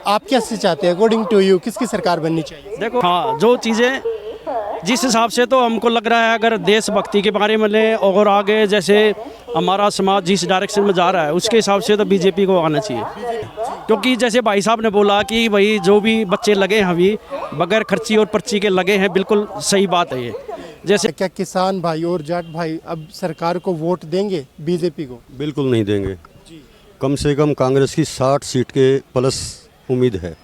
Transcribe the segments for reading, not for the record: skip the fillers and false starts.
आप क्या से चाहते हैं अकॉर्डिंग टू यू किसकी सरकार बननी चाहिए? देखो हाँ, जो चीज़ें जिस हिसाब से तो हमको लग रहा है, अगर देशभक्ति के बारे में लें और आगे जैसे हमारा समाज जिस डायरेक्शन में जा रहा है उसके हिसाब से तो बीजेपी को आना चाहिए। क्योंकि जैसे भाई साहब ने बोला कि भाई जो भी बच्चे लगे हैं अभी बगैर खर्ची और पर्ची के लगे हैं, बिल्कुल सही बात है ये। जैसे क्या किसान भाई और जाट भाई अब सरकार को वोट देंगे बीजेपी को? बिल्कुल नहीं देंगे। कम से कम कांग्रेस की 60 सीट के प्लस उम्मीद है।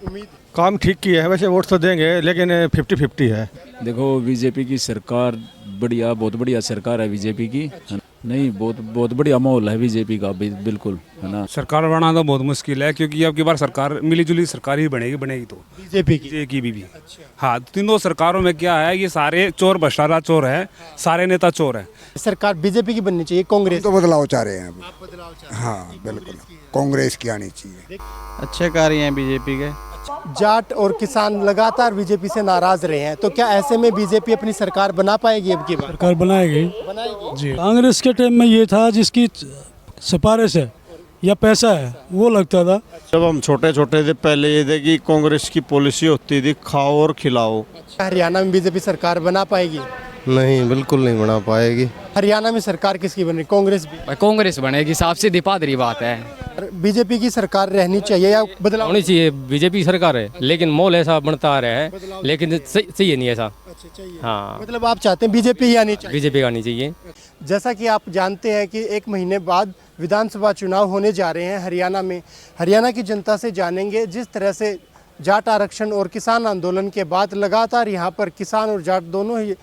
काम ठीक किया है, वैसे वोट तो देंगे लेकिन 50-50 है। देखो बीजेपी की सरकार बढ़िया, बहुत बढ़िया सरकार है बीजेपी की। नहीं, बहुत बढ़िया माहौल है बीजेपी का बिल्कुल, है ना। सरकार बनाना तो बहुत मुश्किल है क्योंकि अब की बार सरकार मिली जुली सरकार ही बनेगी तो बीजेपी की भी। हाँ, तीनों सरकारों में क्या है, ये सारे चोर भ्रष्टाचार चोर है, सारे नेता चोर है। सरकार बीजेपी की बननी चाहिए, कांग्रेस तो बदलाव चाह रहे हैं अब। हाँ बिल्कुल, कांग्रेस की आनी चाहिए। अच्छे कार्य हैं बीजेपी के। जाट और किसान लगातार बीजेपी से नाराज रहे हैं, तो क्या ऐसे में बीजेपी अपनी सरकार बना पाएगी अब की बार? सरकार बनाएगी जी। कांग्रेस के टाइम में ये था जिसकी सिफारिश है या पैसा है वो लगता था। जब हम छोटे छोटे थे पहले ये थे कि कांग्रेस की पॉलिसी होती थी खाओ और खिलाओ। हरियाणा में बीजेपी सरकार बना पाएगी? नहीं, बिल्कुल नहीं बना पाएगी। हरियाणा में सरकार किसकी बनेगी? कांग्रेस भी? कांग्रेस बनेगी, साफ सीधी पादरी बात है। बीजेपी की सरकार रहनी चाहिए या बदलाव होनी चाहिए? बीजेपी सरकार है लेकिन माहौल ऐसा बनता आ रहा है, लेकिन सही नहीं ऐसा। हाँ, मतलब आप चाहते हैं बीजेपी ही आनी चाहिए? बीजेपी आनी चाहिए। जैसा कि आप जानते हैं कि 1 महीने बाद विधानसभा चुनाव होने जा रहे हैं हरियाणा में। हरियाणा की जनता से जानेंगे जिस तरह से जाट आरक्षण और किसान आंदोलन के बाद लगातार यहाँ पर किसान और जाट दोनों ही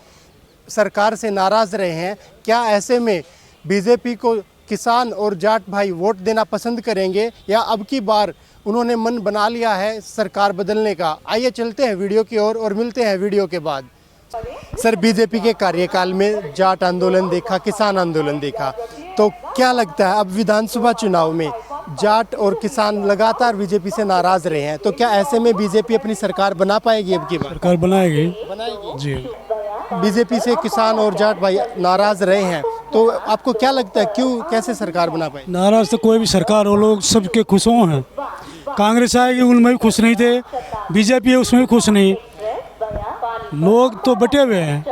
सरकार से नाराज़ रहे हैं, क्या ऐसे में बीजेपी को किसान और जाट भाई वोट देना पसंद करेंगे या अब की बार उन्होंने मन बना लिया है सरकार बदलने का? आइए चलते हैं वीडियो की ओर और मिलते हैं वीडियो के बाद। सर, बीजेपी के कार्यकाल में जाट आंदोलन देखा, किसान आंदोलन देखा, तो क्या लगता है अब विधानसभा चुनाव में जाट और किसान लगातार बीजेपी से नाराज रहे हैं, तो क्या ऐसे में बीजेपी अपनी सरकार बना पाएगी अब की बार? सरकार बनाएगी जी। बीजेपी से किसान और जाट भाई नाराज रहे हैं, तो आपको क्या लगता है क्यों, कैसे सरकार बना पाए? नाराज तो कोई भी सरकार हो, लोग सबके खुश हो हैं। कांग्रेस आएगी उनमें भी खुश नहीं थे, बीजेपी है उसमें भी खुश नहीं, लोग तो बटे हुए हैं।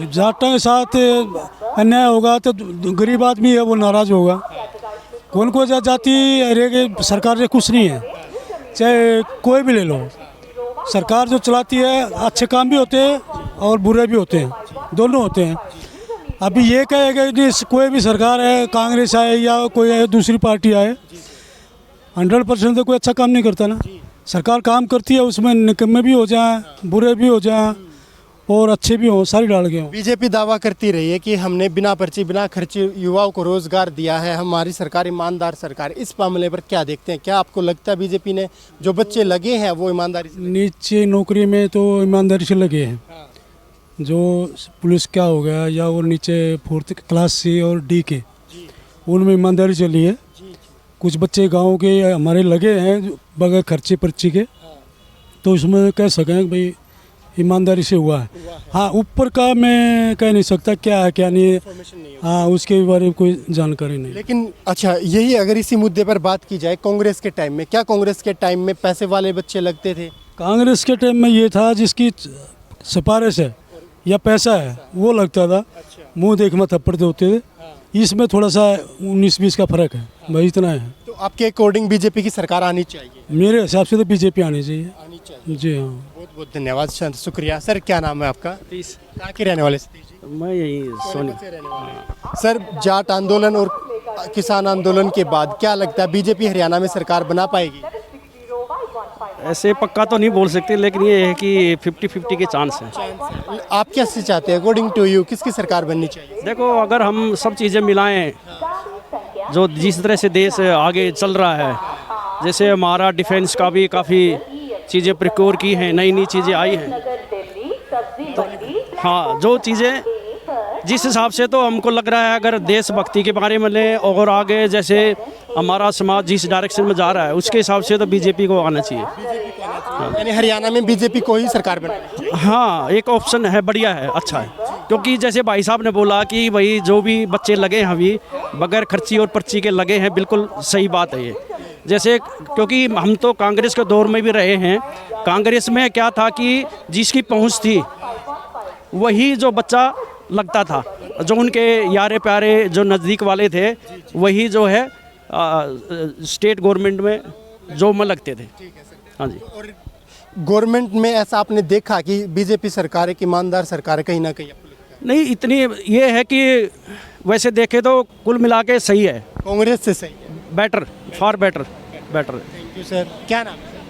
जाटों के साथ अन्याय होगा तो गरीब आदमी है वो नाराज होगा। कौन को जाति सरकार से खुश नहीं है, चाहे कोई भी ले लो। सरकार जो चलाती है अच्छे काम भी होते हैं और बुरे भी होते हैं, दोनों होते हैं। अभी ये कहेगा कि कोई भी सरकार है, कांग्रेस आए या कोई आए, दूसरी पार्टी आए, 100% तो कोई अच्छा काम नहीं करता ना। सरकार काम करती है, उसमें निकम्मे भी हो जाएं, बुरे भी हो जाएं और अच्छे भी हों, सारी डाल के हों। बीजेपी दावा करती रही है कि हमने बिना पर्ची बिना खर्चे युवाओं को रोजगार दिया है, हमारी सरकार ईमानदार सरकार। इस मामले पर क्या देखते हैं? क्या आपको लगता है बीजेपी ने जो बच्चे लगे हैं वो ईमानदारी से? नीचे नौकरी में तो ईमानदारी से लगे हैं, जो पुलिस क्या हो गया या वो नीचे 4th क्लास C और D के, उनमें ईमानदारी चली है। कुछ बच्चे गांव के हमारे लगे हैं बगैर खर्चे पर्ची के, तो उसमें कह सकें भाई ईमानदारी से हुआ है। हाँ, ऊपर का मैं कह नहीं सकता क्या है क्या नहीं है, हाँ उसके बारे में कोई जानकारी नहीं। लेकिन अच्छा, यही अगर इसी मुद्दे पर बात की जाए, कांग्रेस के टाइम में, क्या कांग्रेस के टाइम में पैसे वाले बच्चे लगते थे? कांग्रेस के टाइम में ये था जिसकी सिफारिश है या पैसा है वो लगता था, मुंह देख में थप्पड़ होते थे। इसमें थोड़ा सा 19-20 का फर्क है, भाई इतना है। तो आपके अकॉर्डिंग बीजेपी की सरकार आनी चाहिए? मेरे हिसाब से तो बीजेपी आनी चाहिए। जी हाँ, बहुत बहुत धन्यवाद सर, शुक्रिया। सर, क्या नाम है आपका? कहाँ के रहने वाले? मैं यही सोनी। सर, जाट आंदोलन और किसान आंदोलन के बाद क्या लगता है बीजेपी हरियाणा में सरकार बना पाएगी? ऐसे पक्का तो नहीं बोल सकते, लेकिन ये है कि 50-50 के चांस हैं। आप क्या से चाहते हैं अकॉर्डिंग टू यू किसकी सरकार बननी चाहिए? देखो, अगर हम सब चीज़ें मिलाएं, जो जिस तरह से देश आगे चल रहा है, जैसे हमारा डिफेंस का भी काफ़ी चीज़ें प्रिक्योर की हैं, नई नई चीज़ें आई हैं, तो हाँ, जो चीज़ें जिस हिसाब से तो हमको लग रहा है, अगर देशभक्ति के बारे में लें और आगे जैसे हमारा समाज जिस डायरेक्शन में जा रहा है उसके हिसाब से तो बीजेपी को आना चाहिए। यानी हरियाणा में बीजेपी को ही सरकार बनानी चाहिए? हाँ, एक ऑप्शन है, बढ़िया है, अच्छा है। क्योंकि जैसे भाई साहब ने बोला कि भाई जो भी बच्चे लगे हैं अभी बगैर खर्ची और पर्ची के लगे हैं, बिल्कुल सही बात है ये। जैसे क्योंकि हम तो कांग्रेस के दौर में भी रहे हैं। कांग्रेस में क्या था कि जिसकी पहुंच थी वही जो बच्चा लगता था, जो उनके यारे प्यारे जो नज़दीक वाले थे वही जो है स्टेट गवर्नमेंट में जॉब में लगते थे। हाँ जी। और गवर्नमेंट में ऐसा आपने देखा कि बीजेपी सरकार एक ईमानदार सरकार है कहीं ना कहीं? नहीं, इतनी ये है कि वैसे देखे तो कुल मिला के सही है, कांग्रेस से सही है, better, far better. Thank you sir. क्या नाम है?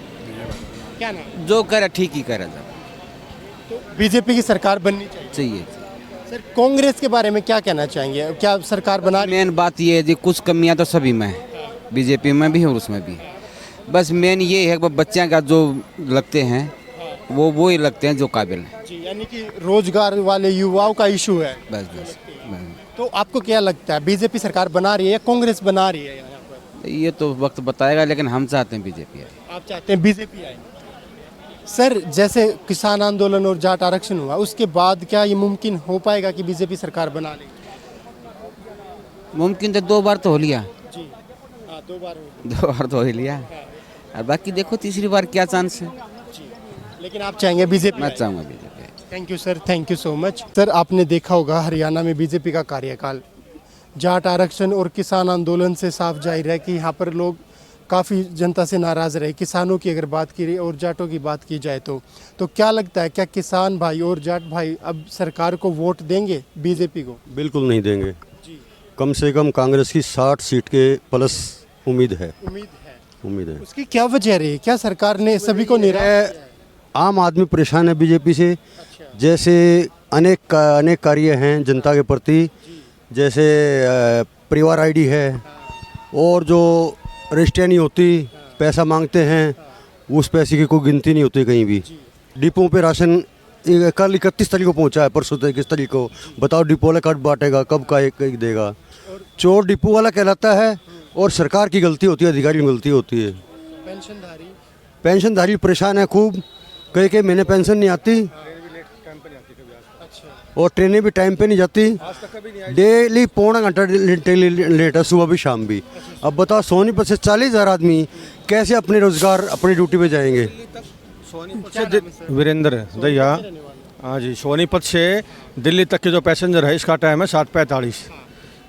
क्या नाम? जो करे ठीक ही करे तो बीजेपी की सरकार बननी चाहिए। सर कांग्रेस के बारे में क्या कहना चाहेंगे? क्या सरकार बना? मेन बात ये है जी, कुछ कमियां तो सभी में है, बीजेपी में भी और उसमें भी। बस मेन ये है कि बच्चों का जो लगते हैं वो ही लगते हैं जो काबिल हैं। जी, यानी कि रोजगार वाले युवाओं का इशू है। बस। तो आपको क्या लगता है, बीजेपी सरकार बना रही है या कांग्रेस बना रही है यहाँ पर? ये तो वक्त बताएगा, लेकिन हम चाहते हैं बीजेपी आए। आप चाहते हैं बीजेपी आए? सर जैसे किसान आंदोलन और जाट आरक्षण हुआ, उसके बाद क्या ये मुमकिन हो पाएगा कि बीजेपी सरकार बना लेगी? मुमकिन तो 2 बार तो हो लिया। जी हाँ, 2 बार हो 2 बार तो हो ही लिया, और बाकी देखो तीसरी बार क्या चांस है। जी, लेकिन आप चाहेंगे बीजेपी? मैं चाहूँगा BJP. Thank you sir, thank you so much. Sir आपने देखा होगा हरियाणा में बीजेपी का कार्यकाल, जाट आरक्षण और किसान आंदोलन से साफ जाहिर है कि यहाँ पर लोग काफ़ी जनता से नाराज़ रहे। किसानों की अगर बात की और जाटों की बात की जाए तो क्या लगता है, क्या किसान भाई और जाट भाई अब सरकार को वोट देंगे बीजेपी को? बिल्कुल नहीं देंगे। जी, कम से कम कांग्रेस की 60 सीट के प्लस उम्मीद है। उम्मीद है। उसकी क्या वजह रही? क्या सरकार ने सभी को निराश? आम आदमी परेशान है बीजेपी से। जैसे अनेक कार्य हैं जनता के प्रति, जैसे परिवार आईडी है, और जो रजिस्ट्री नहीं होती, पैसा मांगते हैं, उस पैसे की कोई गिनती नहीं होती कहीं भी। डिपो पे राशन कल 31 तारीख को पहुंचा है, परसों 31 तारीख को। बताओ डिपो वाला कब बांटेगा, कब का एक देगा? चोर डिपो वाला कहलाता है और सरकार की गलती होती है, अधिकारी की गलती होती है। पेंशनधारी परेशान है खूब, कई महीने पेंशन नहीं आती, और ट्रेनें भी टाइम पे नहीं जाती। डेली पौना घंटा लेट है, सुबह भी शाम भी। अब बताओ सोनीपत से 40,000 आदमी कैसे अपने रोजगार अपनी ड्यूटी पे जाएंगे? वीरेंद्र दैया। हाँ जी, सोनीपत से दिल्ली तक के जो पैसेंजर है इसका टाइम है 7:45।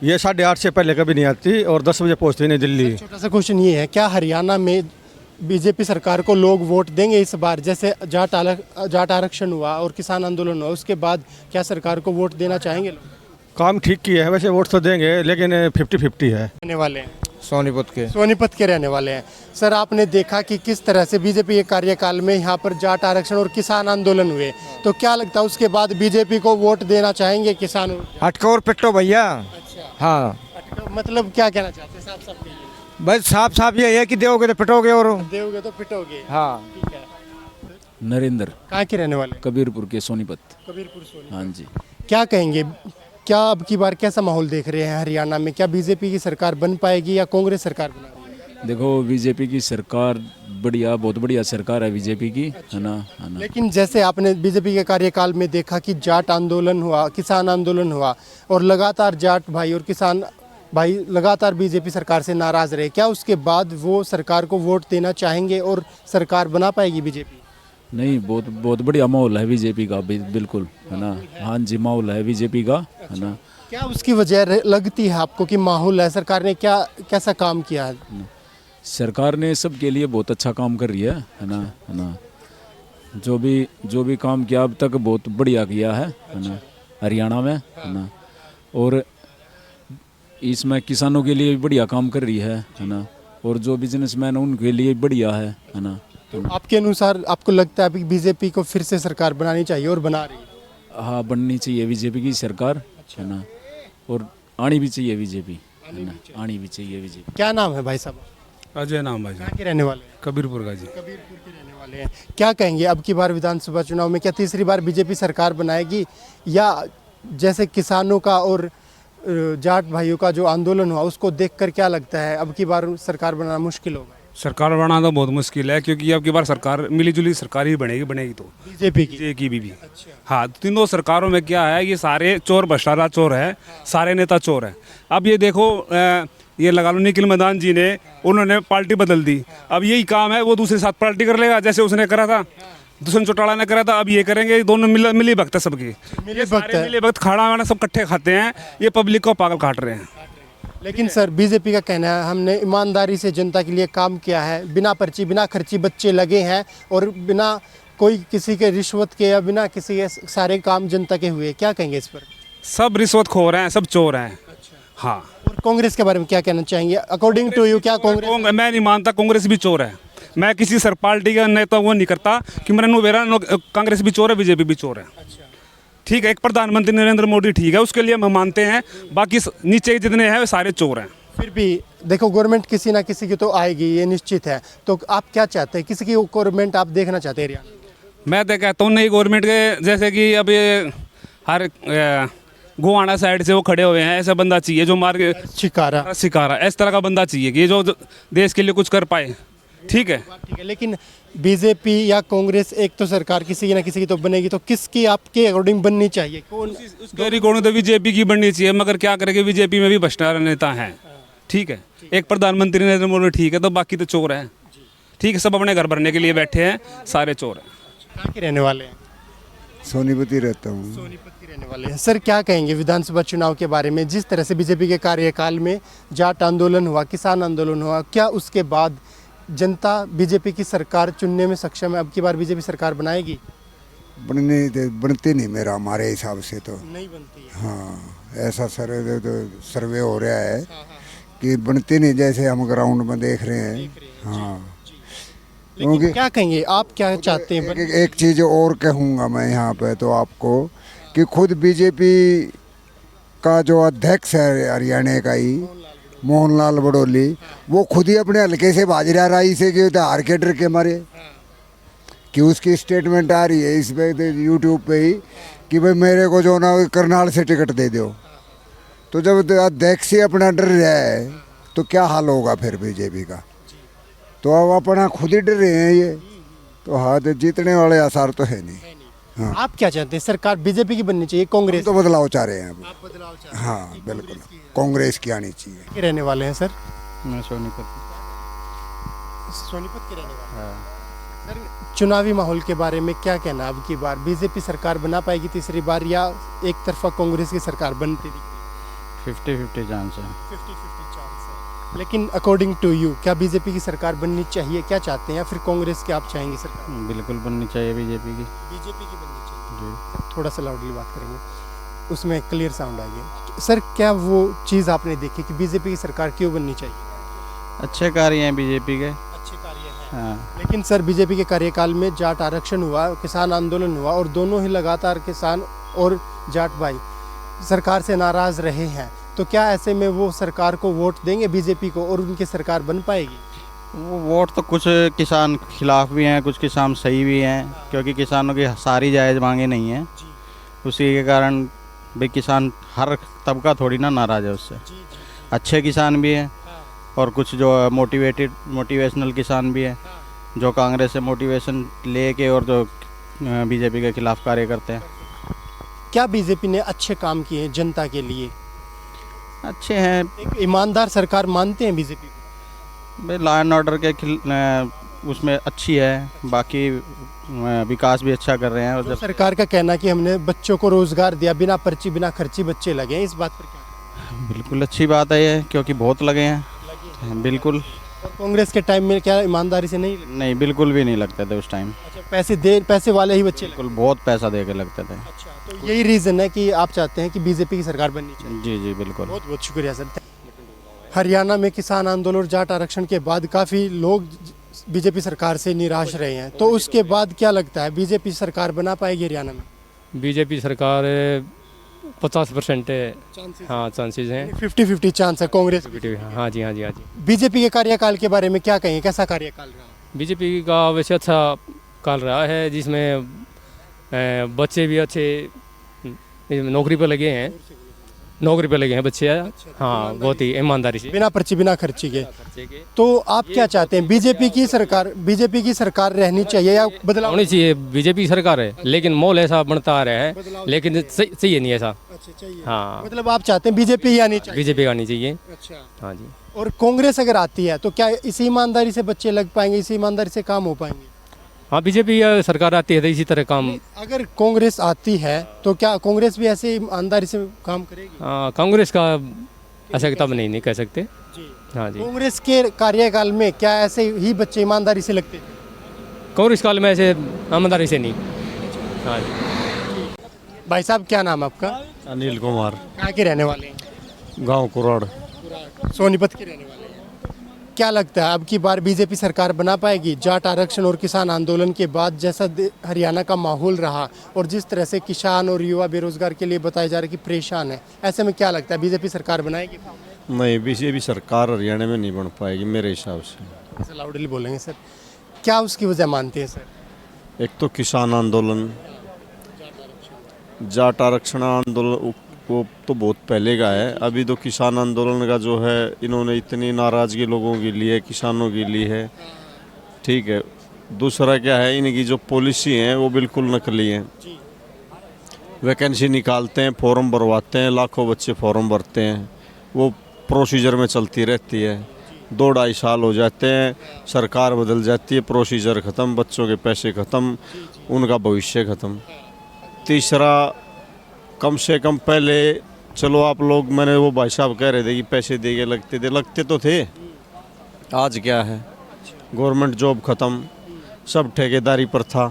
ये 8:30 से पहले कभी नहीं आती और 10 बजे पहुँचती नहीं दिल्ली। छोटा सा क्वेश्चन ये है, क्या हरियाणा में बीजेपी सरकार को लोग वोट देंगे इस बार? जैसे जाट आरक्षण हुआ और किसान आंदोलन हुआ, उसके बाद क्या सरकार को वोट देना चाहेंगे लोग? काम ठीक किया है, वैसे वोट तो देंगे, लेकिन 50-50 है। रहने वाले हैं सोनीपत के रहने वाले हैं। सर आपने देखा कि किस तरह से बीजेपी के कार्यकाल में यहाँ पर जाट आरक्षण और किसान आंदोलन हुए, तो क्या लगता है उसके बाद बीजेपी को वोट देना चाहेंगे किसान? हटको और पिट्टो भैया। हाँ, मतलब क्या कहना चाहते हैं? साफ साफ बस साफ ये है कि दोगे तो पिटोगे और देओगे तो पिटोगे। हाँ। ठीक है। नरेंद्र, कहाँ के रहने वाले? कबीरपुर के सोनीपत। कबीरपुर। हाँ जी। क्या कहेंगे, क्या अब की बार कैसा माहौल देख रहे हैं हरियाणा में? क्या बीजेपी की सरकार बन पाएगी या कांग्रेस सरकार बना रही है? देखो बीजेपी की सरकार बढ़िया, बहुत बढ़िया सरकार है बीजेपी की, है ना। लेकिन जैसे आपने बीजेपी के कार्यकाल में देखा कि जाट आंदोलन हुआ, किसान आंदोलन हुआ, और लगातार जाट भाई और किसान भाई लगातार बीजेपी सरकार से नाराज रहे, क्या उसके बाद वो सरकार को वोट देना चाहेंगे और सरकार बना पाएगी बीजेपी? नहीं, बहुत बढ़िया माहौल है बीजेपी का, बिल्कुल, है ना। हाँ जी, माहौल है बीजेपी का, है ना। क्या उसकी वजह लगती है आपको कि माहौल है? सरकार ने क्या कैसा काम किया है? सरकार ने सबके लिए बहुत अच्छा काम कर रही है ना। जो भी काम किया अब तक बहुत बढ़िया किया है ना, हरियाणा में, है ना। और इसमें किसानों के लिए भी बढ़िया काम कर रही है ना, और जो बिजनेसमैन उनके लिए बढ़िया है ना। तो आपके अनुसार आपको लगता है कि बीजेपी को फिर से सरकार बनानी चाहिए और बना रही है? हाँ, बननी चाहिए बीजेपी की सरकार, है ना, और आनी भी चाहिए बीजेपी, है ना, आनी भी चाहिए बीजेपी। क्या नाम है भाई साहब? अजय नाम भाई। कहाँ के रहने वाले हैं? कबीरपुर का जी। कबीरपुर के रहने वाले हैं। क्या कहेंगे अब की बार विधानसभा चुनाव में क्या तीसरी बार बीजेपी सरकार बनाएगी, या जैसे किसानों का और जाट भाइयों का जो आंदोलन हुआ उसको देखकर क्या लगता है अब की बार सरकार बनाना मुश्किल होगा? सरकार बनाना तो बहुत मुश्किल है, क्योंकि अब की बार सरकार मिलीजुली सरकार ही बनेगी तो बीजेपी की भी। हाँ, तीनों सरकारों में क्या है, ये सारे चोर भ्रष्टाचार चोर है, सारे नेता चोर है। अब ये देखो ये लगा लो निखिल मैदान जी ने, उन्होंने पार्टी बदल दी। अब यही काम है, वो दूसरे साथ पार्टी कर लेगा, जैसे उसने करा था, दुष्यंत चौटाला ने करा था, अब ये करेंगे। दोनों मिली भक्त है सबकी, मिली भक्त है। मिली भक्त खाना वाना सब इकट्ठे खाते हैं, ये पब्लिक को पागल काट रहे हैं। लेकिन सर बीजेपी का कहना है हमने ईमानदारी से जनता के लिए काम किया है, बिना पर्ची बिना खर्ची बच्चे लगे हैं और बिना कोई किसी के रिश्वत के या बिना किसी के सारे काम जनता के हुए। क्या कहेंगे इस पर? सब रिश्वतखोर हैं, सब चोर हैं। हाँ, और कांग्रेस के बारे में क्या कहना चाहेंगे? अकॉर्डिंग टू यू क्या कांग्रेस? मैं नहीं मानता कांग्रेस भी चोर है। मैं किसी सर पार्टी का नेता वो नहीं करता कि मेरा मेरा कांग्रेस भी चोर है, बीजेपी भी चोर है। ठीक है, एक प्रधानमंत्री नरेंद्र मोदी ठीक है, उसके लिए हम मानते हैं, बाकी नीचे जितने हैं वे सारे चोर हैं। फिर भी देखो गवर्नमेंट किसी ना किसी की तो आएगी, ये निश्चित है। तो आप क्या चाहते हैं, किसी की गवर्नमेंट आप देखना चाहते हैं हरियाणा? मैं तो कहता हूँ नई गवर्नमेंट के, जैसे कि अब ये हर गोवाना साइड से वो खड़े हुए हैं, ऐसा बंदा चाहिए जो मार के शिकारा इस तरह का बंदा चाहिए कि जो देश के लिए कुछ कर पाए। ठीक है, ठीक है। लेकिन बीजेपी या कांग्रेस एक तो सरकार किसी ना किसी की तो बनेगी, तो किसकी आपके अकॉर्डिंग बननी चाहिए? कौन? उसके अकॉर्डिंग तो बीजेपी की बननी चाहिए, मगर क्या करेंगे, बीजेपी में भी भ्रष्टाचार नेता हैं। ठीक है, एक प्रधानमंत्री नरेंद्र मोदी ठीक है, तो बाकी तो चोर हैं। ठीक है, सब अपने घर भरने के लिए बैठे हैं, सारे चोर हैं। कहाँ के रहने वाले हैं? सोनीपति रहता हूँ। सोनीपत के रहने वाले हैं। सर क्या कहेंगे विधानसभा चुनाव के बारे में? जिस तरह से बीजेपी के कार्यकाल में जाट आंदोलन हुआ, किसान आंदोलन हुआ, क्या उसके बाद जनता बीजेपी की सरकार चुनने में सक्षम है? अब की बार बीजेपी सरकार बनाएगी? बनती नहीं मेरा, हमारे हिसाब से तो नहीं बनती है। हाँ, ऐसा सर्वे हो रहा है कि बनती नहीं, जैसे हम ग्राउंड में देख रहे हैं। हाँ, लेकिन क्या कहेंगे आप, क्या चाहते हैं? एक चीज़ और कहूँगा मैं यहाँ पे तो आपको, कि खुद बीजेपी का जो अध्यक्ष है हरियाणा का ही मोहनलाल बड़ोली, वो खुद ही अपने हल्के से बाजरा राई से कि हार के डर के मारे, कि उसकी स्टेटमेंट आ रही है इस पे यूट्यूब पे ही कि भाई मेरे को जो ना करनाल से टिकट दे दो। तो जब अध्यक्ष ही अपना डर रहा है तो क्या हाल होगा फिर बीजेपी का? तो अब अपना खुद ही डर रहे हैं ये, तो हाँ, जीतने वाले आसार तो है नहीं। हाँ। आप क्या चाहते हैं, सरकार बीजेपी की बननी चाहिए, कांग्रेस? तो बदलाव चाह रहे हैं अब। आप बदलाव चाहते हैं? हाँ बिल्कुल, कांग्रेस की आनी चाहिए। के रहने वाले हैं सर? मैं सोनीपत। सोनीपत के रहने वाले हैं। सर चुनावी माहौल के बारे में क्या कहना? अब की बार बीजेपी सरकार बना पाएगी तीसरी बार, या एक तरफा कांग्रेस की सरकार बनती दिख रही है? 50-50 चांस है। 50-50 चांस है। लेकिन अकॉर्डिंग टू यू क्या बीजेपी की सरकार बननी चाहिए, क्या चाहते हैं, या फिर कांग्रेस की आप चाहेंगे सरकार? बिल्कुल बननी चाहिए बीजेपी की। बीजेपी की बननी चाहिए जी। थोड़ा सा लाउडली बात करेंगे, उसमें क्लियर साउंड आ गया। सर क्या वो चीज़ आपने देखी कि बीजेपी की सरकार क्यों बननी चाहिए? अच्छे कार्य हैं बीजेपी के। अच्छे कार्य हैं। हाँ। लेकिन सर बीजेपी के कार्यकाल में जाट आरक्षण हुआ, किसान आंदोलन हुआ, और दोनों ही लगातार किसान और जाट भाई सरकार से नाराज़ रहे हैं। तो क्या ऐसे में वो सरकार को वोट देंगे बीजेपी को और उनकी सरकार बन पाएगी? वो वोट तो कुछ किसान खिलाफ भी हैं, कुछ किसान सही भी हैं, क्योंकि किसानों की सारी जायज़ मांगे नहीं हैं। उसी के कारण भाई किसान हर तबका थोड़ी ना नाराज़ है उससे। अच्छे किसान भी हैं और कुछ जो मोटिवेशनल किसान भी हैं, जो कांग्रेस से मोटिवेशन लेके और जो बीजेपी के खिलाफ कार्य करते हैं। क्या बीजेपी ने अच्छे काम किए हैं जनता के लिए? अच्छे हैं। एक ईमानदार सरकार मानते हैं बीजेपी को? भाई लॉ एंड ऑर्डर के उसमें अच्छी है, बाकी विकास भी अच्छा कर रहे हैं। और जब सरकार का कहना कि हमने बच्चों को रोजगार दिया, बिना पर्ची बिना खर्ची बच्चे लगे हैं, इस बात पर क्या? बिल्कुल अच्छी बात है ये, क्योंकि बहुत लगे हैं। बिल्कुल। और कांग्रेस के टाइम में क्या ईमानदारी से नहीं बिल्कुल भी नहीं लगते थे उस टाइम। अच्छा, पैसे वाले ही बच्चे बिल्कुल बहुत पैसा दे के लगते थे। अच्छा, तो यही रीज़न है कि आप चाहते हैं कि बीजेपी की सरकार बननी चाहिए? जी जी बिल्कुल। बहुत बहुत शुक्रिया सर। हरियाणा में किसान आंदोलन और जाट आरक्षण के बाद काफ़ी लोग बीजेपी सरकार से निराश रहे हैं, तो उसके बाद क्या लगता है बीजेपी सरकार बना पाएगी हरियाणा में? बीजेपी सरकार 50% हाँ चांसेस हैं। 50-50 चांस है कांग्रेस? हाँ जी हाँ जी हाँ जी। बीजेपी के कार्यकाल के बारे में क्या कहेंगे, कैसा कार्यकाल रहा? बीजेपी का वैसे अच्छा काल रहा है, जिसमें बच्चे भी अच्छे नौकरी पर लगे हैं, बच्चे। हाँ, बहुत ही ईमानदारी से, बिना पर्ची बिना खर्ची के। तो आप क्या चाहते हैं, बीजेपी की सरकार रहनी चाहिए या बदलाव होनी चाहिए? बीजेपी सरकार है, लेकिन माहौल ऐसा बनता आ रहा है, लेकिन सही है नहीं ऐसा। हाँ, मतलब आप चाहते हैं बीजेपी ही आनी चाहिए? बीजेपी आनी चाहिए। अच्छा, हाँ जी। और कांग्रेस अगर आती है तो क्या इसी ईमानदारी से बच्चे लग पाएंगे, इसी ईमानदारी से काम हो पाएंगे? हाँ, बीजेपी सरकार आती है तो इसी तरह काम। अगर कांग्रेस आती है तो क्या कांग्रेस भी ऐसे ईमानदारी से काम करेगी? कांग्रेस का ऐसा किताब नहीं कह सकते। हाँ जी, कांग्रेस के कार्यकाल में क्या ऐसे ही बच्चे ईमानदारी से लगते थे? कांग्रेस काल में ऐसे ईमानदारी से नहीं। हाँ जी। भाई साहब क्या नाम है आपका? अनिल कुमार, कहाँ के रहने वाले हैं? गांव कुराड़। सोनीपत के रहने वाले हैं। क्या लगता है अब की बार बीजेपी सरकार बना पाएगी? जाट आरक्षण और किसान आंदोलन के बाद जैसा हरियाणा का माहौल रहा और जिस तरह से किसान और युवा बेरोजगार के लिए बताया जा रहा है कि परेशान है, ऐसे में क्या लगता है बीजेपी सरकार बनाएगी? नहीं, बीजेपी सरकार हरियाणा में नहीं बन पाएगी मेरे हिसाब से। ऐसा लाउडली बोलेंगे सर, क्या उसकी वजह मानते हैं सर? एक तो किसान आंदोलन, जाट आरक्षण आंदोलन वो तो बहुत पहले का है। अभी तो किसान आंदोलन का जो है इन्होंने इतनी नाराज़गी लोगों के लिए, किसानों के लिए है, ठीक है। दूसरा क्या है, इनकी जो पॉलिसी है वो बिल्कुल नकली है। वैकेंसी निकालते हैं, फॉर्म भरवाते हैं, लाखों बच्चे फॉर्म भरते हैं, वो प्रोसीजर में चलती रहती है। 2-2.5 साल हो जाते हैं, सरकार बदल जाती है, प्रोसीजर ख़त्म, बच्चों के पैसे ख़त्म, उनका भविष्य ख़त्म। तीसरा, कम से कम पहले चलो आप लोग, मैंने वो भाई साहब कह रहे थे कि पैसे दे के लगते तो थे। आज क्या है, गवर्नमेंट जॉब ख़त्म, सब ठेकेदारी पर था।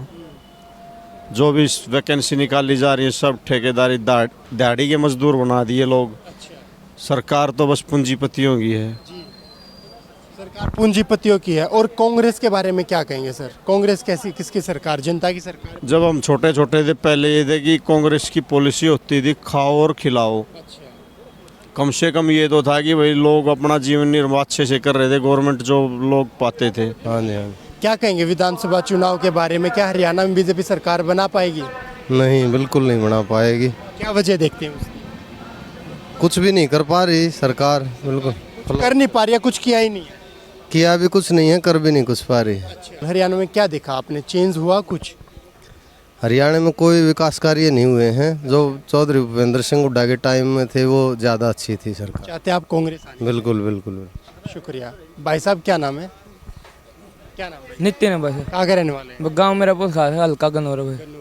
जो भी वैकेंसी निकाली जा रही है सब ठेकेदारी, दिहाड़ी के मजदूर बना दिए लोग। सरकार तो बस पूंजीपतियों की है। सरकार पूंजीपतियों की है। और कांग्रेस के बारे में क्या कहेंगे सर? कांग्रेस कैसी, किसकी सरकार? जनता की सरकार? जब हम छोटे छोटे थे पहले ये थे कि कांग्रेस की पॉलिसी होती थी खाओ और खिलाओ। कम से कम ये तो था कि भाई लोग अपना जीवन निर्वाह अच्छे से कर रहे थे, गवर्नमेंट जो लोग पाते थे। हाँ जी, हाँ। क्या कहेंगे विधानसभा चुनाव के बारे में? क्या हरियाणा में बीजेपी सरकार बना पाएगी? नहीं, बिल्कुल नहीं बना पाएगी। क्या वजह देखते हैं उसकी? कुछ भी नहीं कर पा रही सरकार, बिल्कुल कर नहीं पा रही है, कुछ किया ही नहीं है। किया भी कुछ नहीं है, कर भी नहीं कुछ पा रही। हरियाणा में क्या देखा आपने, चेंज हुआ कुछ? हरियाणा में कोई विकास कार्य नहीं हुए हैं। जो चौधरी भूपेंद्र सिंह हुड्डा के टाइम में थे वो ज़्यादा अच्छी थी सरकार। चाहते आप कांग्रेस आने? बिल्कुल बिल्कुल। शुक्रिया। भाई साहब क्या नाम है? क्या नाम है? नित्य ने बस कहाँ के रहने वाले हैं? गांव मेरा बहुत खास है, हल्का गनौर है।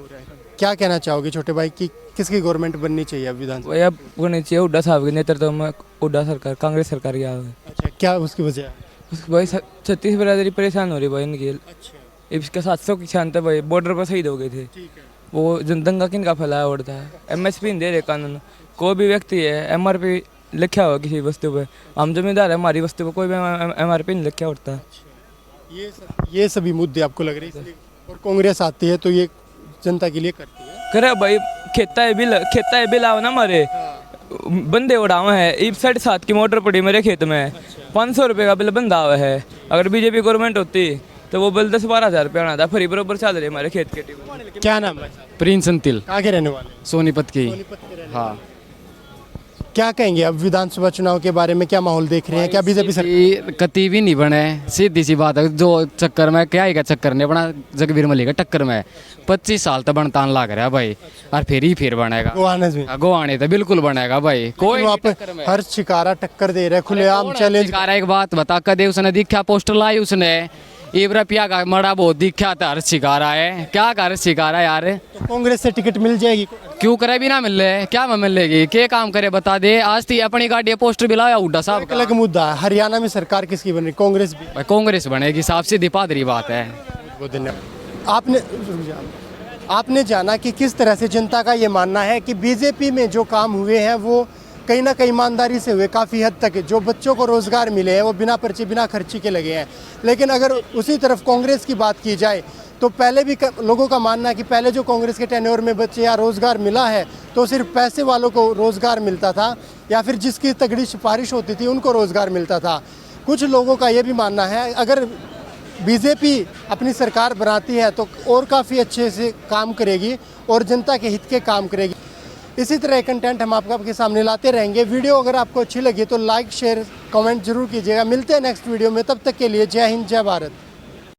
क्या कहना चाहोगे छोटे भाई की किसकी गवर्नमेंट बननी चाहिए अब विधानसभा? वही अब होनी चाहिए हुड्डा साहब के नेतृत्व में, हुड्डा सरकार, कांग्रेस सरकार की आ है। अच्छा, क्या उसकी वजह है? भाई 36 बिरादरी परेशान हो रही भाई इनकी। इसके 700 किसान थे भाई, बॉर्डर पर शहीद हो गए थे। वो दंगा किन का फैलाया उड़ता है। MSP नहीं दे रहे कानून। कोई भी व्यक्ति है MRP लिखा हुआ किसी वस्तु पे, हम जमींदार है, हमारी वस्तु पे कोई भी MRP नहीं लिखा उड़ता। ये सभी मुद्दे आपको लग रहे हैं इसलिए? और कांग्रेस आती है तो ये जनता के लिए करती है? करे भाई, खेता बिल आओ ना हमारे बंदे उड़ावे है। इस 7.5 की मोटर पड़ी मेरे खेत में, 500 रुपये का बिल बंदा हुआ है। अगर बीजेपी गवर्नमेंट होती तो वो बिल 10-12 हज़ार रुपये आना था। फ्री बराबर चल रही हमारे खेत के। क्या नाम है? प्रिंस अंतिल, कहाँ के रहने वाले? सोनीपत की। हाँ, क्या कहेंगे अब विधानसभा चुनाव के बारे में? क्या माहौल देख रहे हैं? क्या बीजेपी सरकार कती भी नहीं बने, सीधी सी बात है। जो चक्कर में क्या ही का चक्कर नहीं बना, जगबीर मलिक का टक्कर में 25 साल तक बनतान लाग रहा भाई, और फिर बनेगा गोवाने तो बिल्कुल बनेगा भाई। कोई वहाँ पे हर शिकारा टक्कर दे रहा है, खुलेआम चैलेंज। एक बात बता, कदे उसने दिखा पोस्टर लाई उसने इब्रापिया का मड़ा बहुत दिखा था, हर शिकारा है क्या कर शिकारा यार। तो कांग्रेस से टिकट मिल जाएगी? क्यों करे भी ना मिल रहे, क्या में मिलेगी, क्या काम करे बता दे। आज थी अपनी गाड़ी पोस्टर भी लाया हुड्डा साहब। अलग मुद्दा है, हरियाणा में सरकार किसकी बन रही? कांग्रेस भी? कांग्रेस बनेगी, साफ सीधी पादरी बात है। बहुत धन्यवाद। आपने जाना कि किस तरह से जनता का ये मानना है कि बीजेपी में जो काम हुए हैं वो कहीं ना कहीं ईमानदारी से हुए। काफ़ी हद तक जो बच्चों को रोज़गार मिले हैं वो बिना पर्ची बिना खर्ची के लगे हैं। लेकिन अगर उसी तरफ कांग्रेस की बात की जाए तो पहले भी लोगों का मानना है कि पहले जो कांग्रेस के टेन्योर में बच्चे या रोज़गार मिला है तो सिर्फ पैसे वालों को रोज़गार मिलता था या फिर जिसकी तगड़ी सिफारिश होती थी उनको रोज़गार मिलता था। कुछ लोगों का ये भी मानना है अगर बीजेपी अपनी सरकार बनाती है तो और काफ़ी अच्छे से काम करेगी और जनता के हित के काम करेगी। इसी तरह कंटेंट हम आपके सामने लाते रहेंगे। वीडियो अगर आपको अच्छी लगी तो लाइक शेयर कमेंट जरूर कीजिएगा। मिलते हैं नेक्स्ट वीडियो में, तब तक के लिए जय हिंद जय भारत।